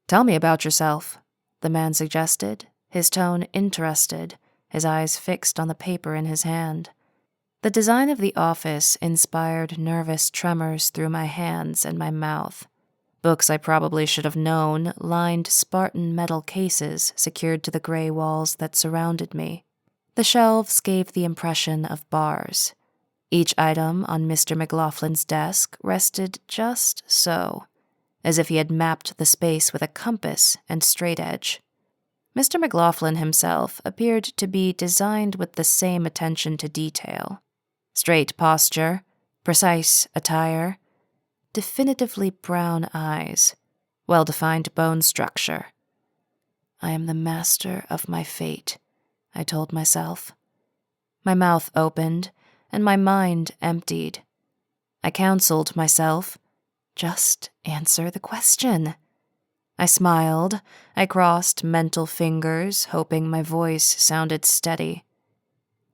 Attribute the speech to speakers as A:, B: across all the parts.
A: "Tell me about yourself," the man suggested, his tone interested, his eyes fixed on the paper in his hand. The design of the office inspired nervous tremors through my hands and my mouth. Books I probably should have known lined Spartan metal cases secured to the gray walls that surrounded me. The shelves gave the impression of bars. Each item on Mr. McLaughlin's desk rested just so, as if he had mapped the space with a compass and straightedge. Mr. McLaughlin himself appeared to be designed with the same attention to detail. Straight posture, precise attire, definitively brown eyes, well-defined bone structure. I am the master of my fate, I told myself. My mouth opened, and my mind emptied. I counseled myself, just answer the question. I smiled. I crossed mental fingers, hoping my voice sounded steady.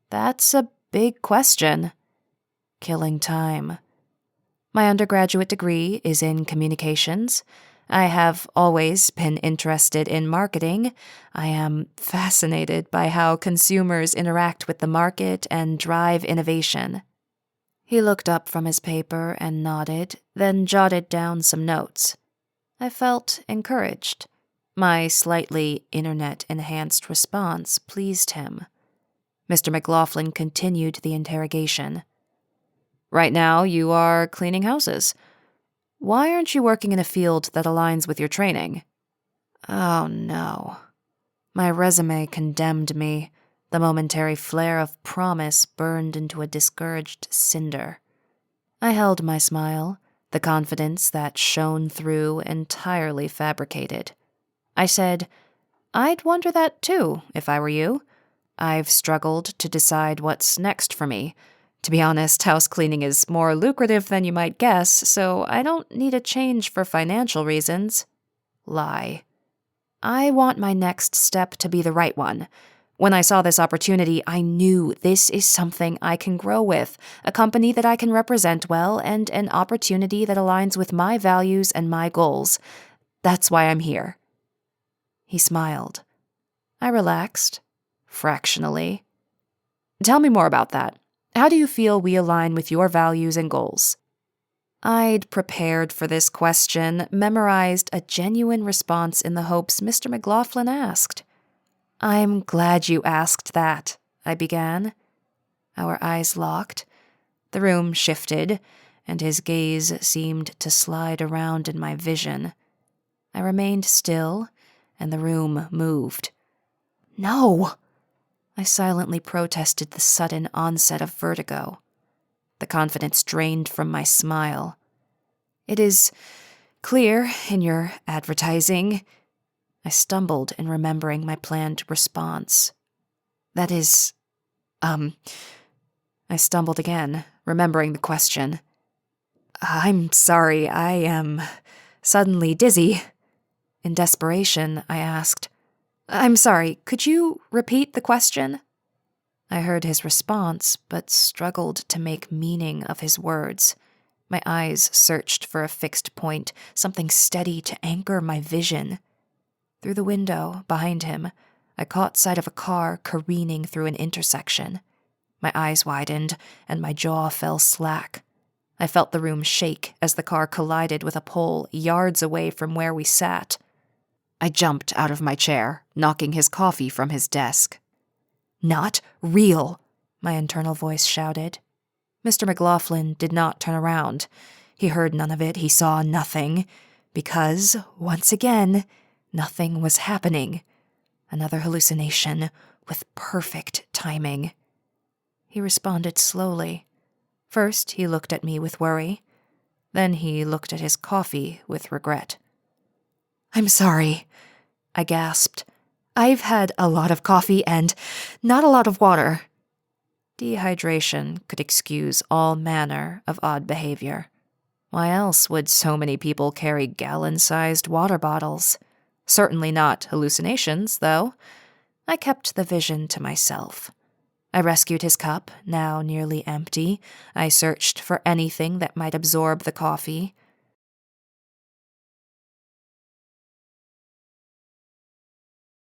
A: That's a big question. Killing time. My undergraduate degree is in communications. I have always been interested in marketing. I am fascinated by how consumers interact with the market and drive innovation. He looked up from his paper and nodded, then jotted down some notes. I felt encouraged. My slightly internet-enhanced response pleased him. Mr. McLaughlin continued the interrogation. Right now, you are cleaning houses. Why aren't you working in a field that aligns with your training? Oh, no. My resume condemned me. The momentary flare of promise burned into a discouraged cinder. I held my smile, the confidence that shone through entirely fabricated. I said, I'd wonder that too, if I were you. I've struggled to decide what's next for me. To be honest, house cleaning is more lucrative than you might guess, so I don't need a change for financial reasons. Lie. I want my next step to be the right one. When I saw this opportunity, I knew this is something I can grow with, a company that I can represent well, and an opportunity that aligns with my values and my goals. That's why I'm here. He smiled. I relaxed, fractionally. Tell me more about that. How do you feel we align with your values and goals? I'd prepared for this question, memorized a genuine response in the hopes Mr. McLaughlin asked. I'm glad you asked that, I began. Our eyes locked. The room shifted, and his gaze seemed to slide around in my vision. I remained still, and the room moved. No! I silently protested the sudden onset of vertigo. The confidence drained from my smile. It is clear in your advertising. I stumbled in remembering my planned response. That is, I stumbled again, remembering the question. I'm sorry, I am suddenly dizzy. In desperation, I asked, I'm sorry, could you repeat the question? I heard his response, but struggled to make meaning of his words. My eyes searched for a fixed point, something steady to anchor my vision. Through the window, behind him, I caught sight of a car careening through an intersection. My eyes widened, and my jaw fell slack. I felt the room shake as the car collided with a pole yards away from where we sat. I jumped out of my chair, knocking his coffee from his desk. Not real, my internal voice shouted. Mr. McLaughlin did not turn around. He heard none of it, he saw nothing, because, once again, nothing was happening. Another hallucination with perfect timing. He responded slowly. First, he looked at me with worry. Then he looked at his coffee with regret. I'm sorry, I gasped. I've had a lot of coffee and not a lot of water. Dehydration could excuse all manner of odd behavior. Why else would so many people carry gallon-sized water bottles? Certainly not hallucinations, though. I kept the vision to myself. I rescued his cup, now nearly empty. I searched for anything that might absorb the coffee.